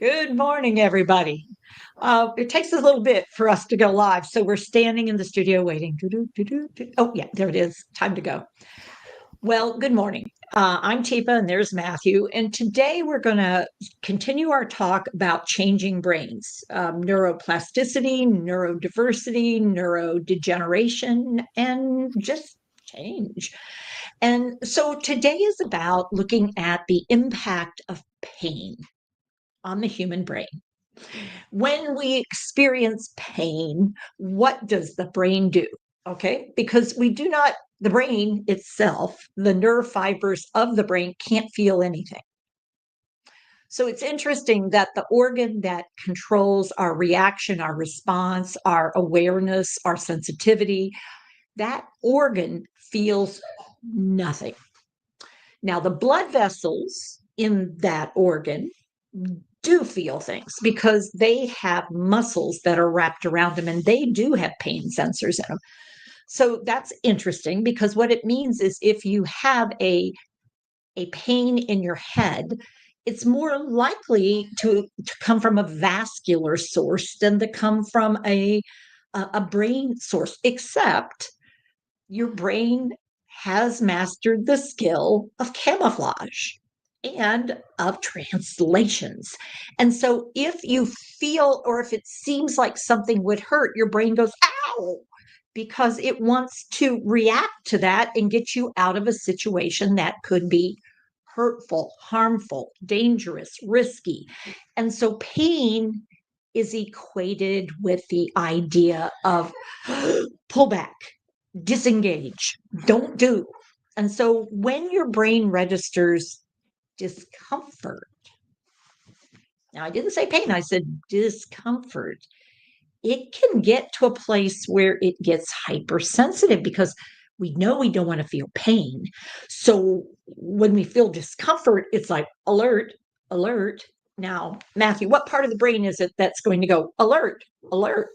Good morning, everybody. It takes a little bit for us to go live, so we're standing in the studio waiting. Oh, yeah, there it is. Time to go. Well, good morning. I'm Teepa, and there's Matthew. And today we're going to continue our talk about changing brains, neuroplasticity, neurodiversity, neurodegeneration, and just change. And so today is about looking at the impact of pain on the human brain. When we experience pain, what does the brain do? Okay, because the brain itself, the nerve fibers of the brain can't feel anything. So it's interesting that the organ that controls our reaction, our response, our awareness, our sensitivity, that organ feels nothing. Now, the blood vessels in that organ do feel things because they have muscles that are wrapped around them and they do have pain sensors in them. So that's interesting because what it means is if you have a pain in your head, it's more likely to come from a vascular source than to come from a brain source, except your brain has mastered the skill of camouflage and of translations. And so if you feel or if it seems like something would hurt, your brain goes, ow, because it wants to react to that and get you out of a situation that could be hurtful, harmful, dangerous, risky. And so pain is equated with the idea of pull back, disengage, don't do. And so when your brain registers discomfort, now I didn't say pain, I said discomfort, it can get to a place where it gets hypersensitive because we know we don't want to feel pain. So when we feel discomfort, it's like alert, alert. Now, Matthew, what part of the brain is it that's going to go alert, alert?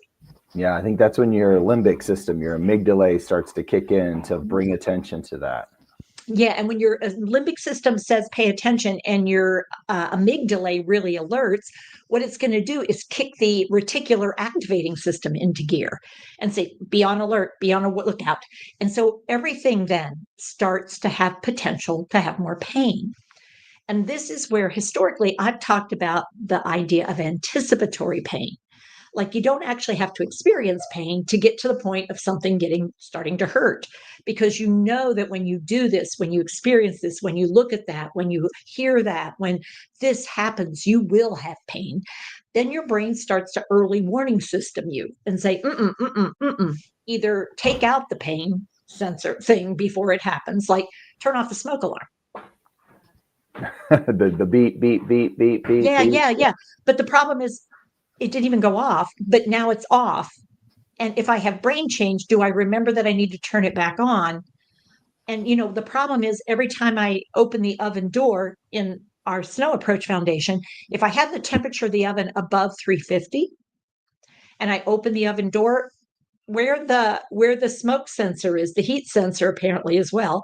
Yeah, I think that's when your limbic system, your amygdala starts to kick in to bring attention to that. Yeah, and when your limbic system says pay attention and your amygdala really alerts, what it's going to do is kick the reticular activating system into gear and say, be on alert, be on a lookout. And so everything then starts to have potential to have more pain. And this is where historically I've talked about the idea of anticipatory pain. Like you don't actually have to experience pain to get to the point of something starting to hurt, because you know that when you do this, when you experience this, when you look at that, when you hear that, when this happens, you will have pain. Then your brain starts to early warning system you and say, either take out the pain sensor thing before it happens, like turn off the smoke alarm. the beep, beep, beep, beep, beep. Yeah, beep. yeah. But the problem is it didn't even go off, but now it's off. And if I have brain change, do I remember that I need to turn it back on? And, the problem is every time I open the oven door in our Snow Approach Foundation, if I have the temperature of the oven above 350 and I open the oven door, where the smoke sensor is, the heat sensor apparently as well,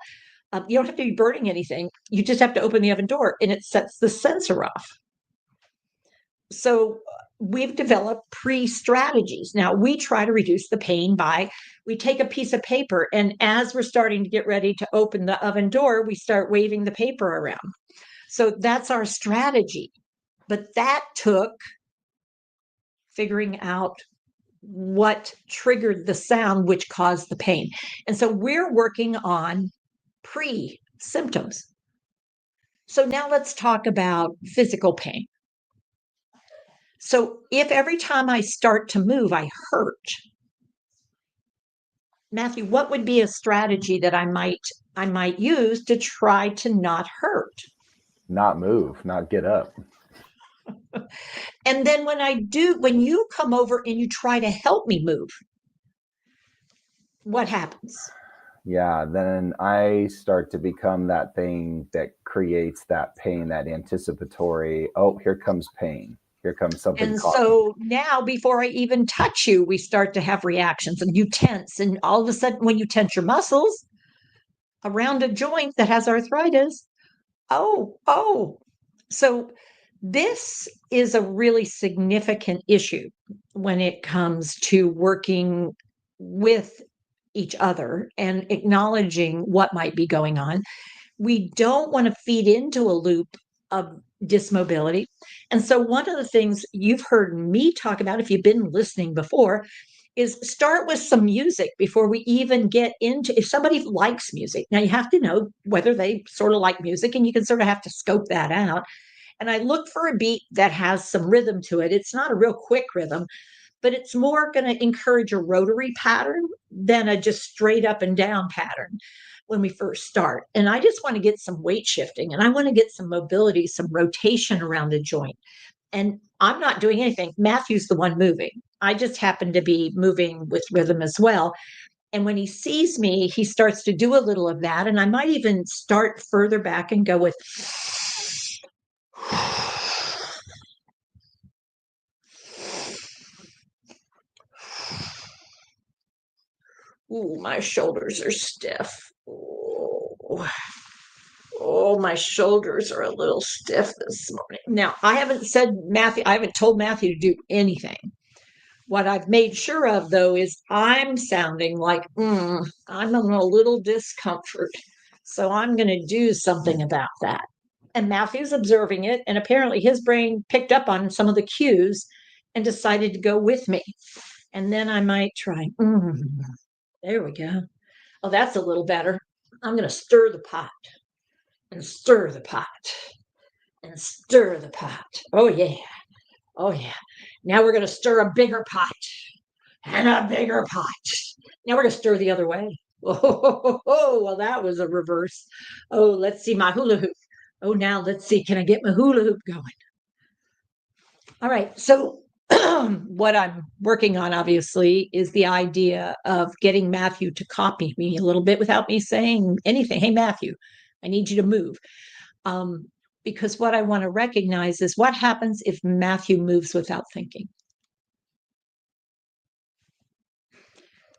you don't have to be burning anything. You just have to open the oven door and it sets the sensor off. So we've developed pre-strategies. Now we try to reduce the pain we take a piece of paper, and as we're starting to get ready to open the oven door, we start waving the paper around. So that's our strategy. But that took figuring out what triggered the sound, which caused the pain. And so we're working on pre-symptoms. So now let's talk about physical pain. So if every time I start to move, I hurt, Matthew, what would be a strategy that I might use to try to not hurt? Not move, not get up. And then when you come over and you try to help me move, what happens? Yeah, then I start to become that thing that creates that pain, that anticipatory, oh, here comes pain. Here comes something. And so now, before I even touch you, we start to have reactions and you tense. And all of a sudden, when you tense your muscles around a joint that has arthritis, oh. So This is a really significant issue when it comes to working with each other and acknowledging what might be going on. We don't want to feed into a loop of dysmobility. And so, one of the things you've heard me talk about, if you've been listening before, is start with some music before we even get into if somebody likes music. Now, you have to know whether they sort of like music, and you can sort of have to scope that out. And I look for a beat that has some rhythm to it. It's not a real quick rhythm, but it's more going to encourage a rotary pattern than a just straight up and down pattern when we first start. And I just want to get some weight shifting and I want to get some mobility, some rotation around the joint. And I'm not doing anything. Matthew's the one moving. I just happen to be moving with rhythm as well. And when he sees me, he starts to do a little of that. And I might even start further back and go with ooh, my shoulders are stiff. Oh, my shoulders are a little stiff this morning. Now, I haven't told Matthew to do anything. What I've made sure of, though, is I'm sounding like I'm in a little discomfort. So I'm going to do something about that. And Matthew's observing it. And apparently his brain picked up on some of the cues and decided to go with me. And then I might try. There we go. Oh, that's a little better. I'm going to stir the pot and stir the pot and stir the pot. Oh, yeah. Oh, yeah. Now we're going to stir a bigger pot and a bigger pot. Now we're going to stir the other way. Oh, well, that was a reverse. Oh, let's see my hula hoop. Oh, now let's see. Can I get my hula hoop going? All right. So, what I'm working on, obviously, is the idea of getting Matthew to copy me a little bit without me saying anything. Hey, Matthew, I need you to move. Because what I want to recognize is what happens if Matthew moves without thinking?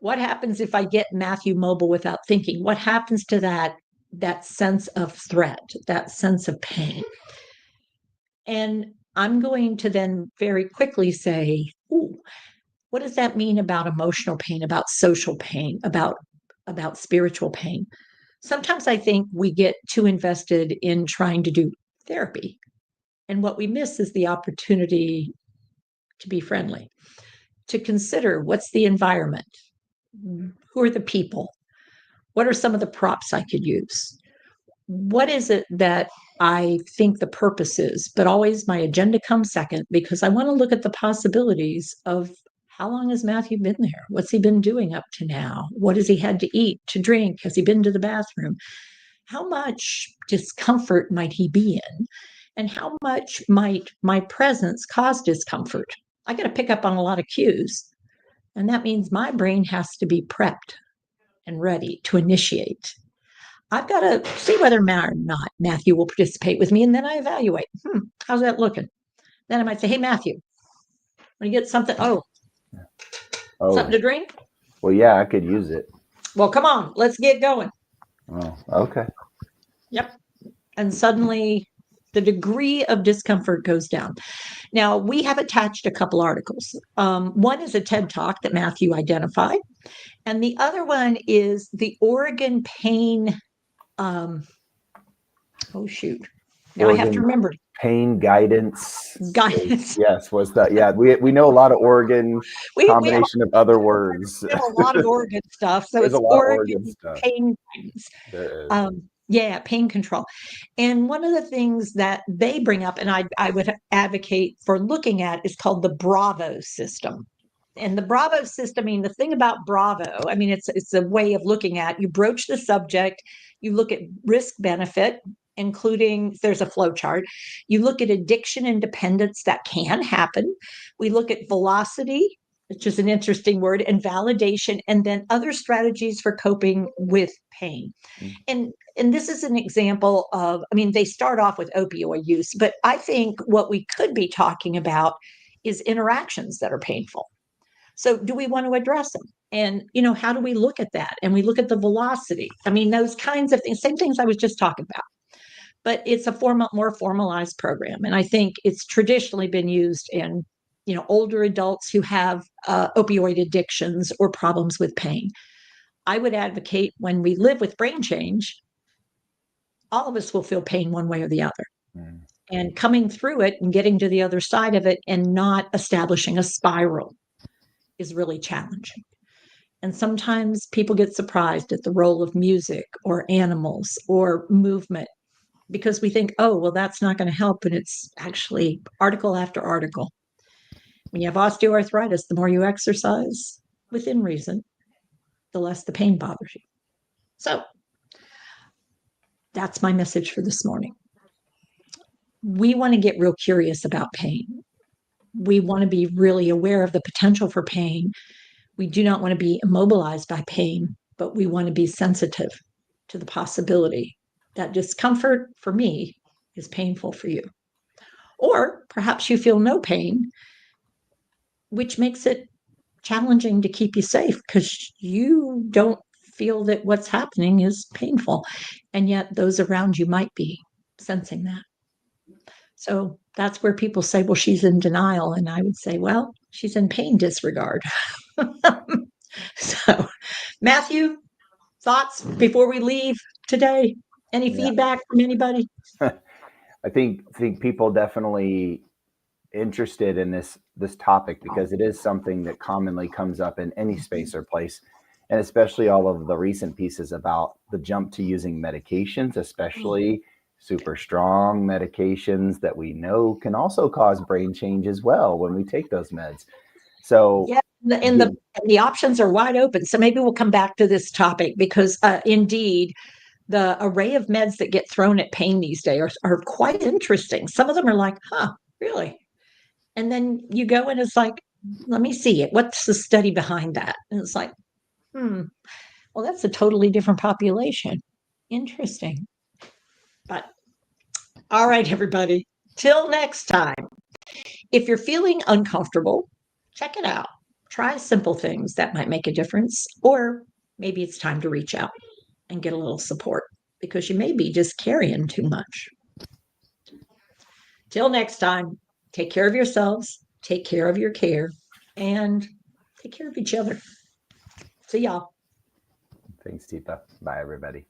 What happens if I get Matthew mobile without thinking? What happens to that sense of threat, that sense of pain? And I'm going to then very quickly say, ooh, what does that mean about emotional pain, about social pain, about spiritual pain? Sometimes I think we get too invested in trying to do therapy. And what we miss is the opportunity to be friendly, to consider what's the environment, who are the people, what are some of the props I could use, what is it that I think the purpose is, but always my agenda comes second because I want to look at the possibilities of how long has Matthew been there? What's he been doing up to now? What has he had to eat, to drink? Has he been to the bathroom? How much discomfort might he be in? And how much might my presence cause discomfort? I got to pick up on a lot of cues. And that means my brain has to be prepped and ready to initiate. I've got to see whether or not Matthew will participate with me. And then I evaluate. How's that looking? Then I might say, hey, Matthew, want to get something? Something to drink? Well, yeah, I could use it. Well, come on, let's get going. Oh, okay. Yep. And suddenly the degree of discomfort goes down. Now, we have attached a couple articles. One is a TED Talk that Matthew identified. And the other one is the Oregon Pain. Oh, shoot. Now Oregon I have to remember. Pain guidance. Guidance. Yes, was that? Yeah, we know a lot of Oregon combination of other words. We have a lot of Oregon stuff. So There's it's a lot Oregon of Oregon stuff. Pain guidance. There is. Yeah, pain control. And one of the things that they bring up, and I would advocate for looking at, is called the Bravo system. And the Bravo system, I mean, the thing about Bravo, I mean, it's a way of looking at, you broach the subject, you look at risk benefit, including there's a flow chart. You look at addiction and dependence that can happen. We look at velocity, which is an interesting word, and validation, and then other strategies for coping with pain. And this is an example of, I mean, they start off with opioid use, but I think what we could be talking about is interactions that are painful. So do we want to address them? And, how do we look at that? And we look at the velocity. I mean, those kinds of things, same things I was just talking about. but it's a more formalized program. And I think it's traditionally been used in, older adults who have opioid addictions or problems with pain. I would advocate when we live with brain change, all of us will feel pain one way or the other. Mm. And coming through it and getting to the other side of it and not establishing a spiral is really challenging. And sometimes people get surprised at the role of music or animals or movement because we think, oh, well, that's not going to help. And it's actually article after article. When you have osteoarthritis, the more you exercise within reason, the less the pain bothers you. So that's my message for this morning. We want to get real curious about pain. We want to be really aware of the potential for pain. We do not want to be immobilized by pain, but we want to be sensitive to the possibility that discomfort for me is painful for you. Or perhaps you feel no pain, which makes it challenging to keep you safe because you don't feel that what's happening is painful. And yet those around you might be sensing that. So that's where people say, well, she's in denial. And I would say, well, she's in pain disregard. So, Matthew, thoughts before we leave today? Any Yeah. feedback from anybody? I think people definitely interested in this topic because it is something that commonly comes up in any space or place, and especially all of the recent pieces about the jump to using medications, especially super strong medications that we know can also cause brain change as well when we take those meds. So yeah, and the options are wide open. So maybe we'll come back to this topic because indeed the array of meds that get thrown at pain these days are quite interesting. Some of them are like, really? And then you go and it's like, let me see it. What's the study behind that? And it's like, well, that's a totally different population. Interesting. But all right, everybody, till next time. If you're feeling uncomfortable, check it out. Try simple things that might make a difference, or maybe it's time to reach out and get a little support because you may be just carrying too much. Till next time, take care of yourselves, take care of your care, and take care of each other. See y'all. Thanks, Teepa. Bye, everybody.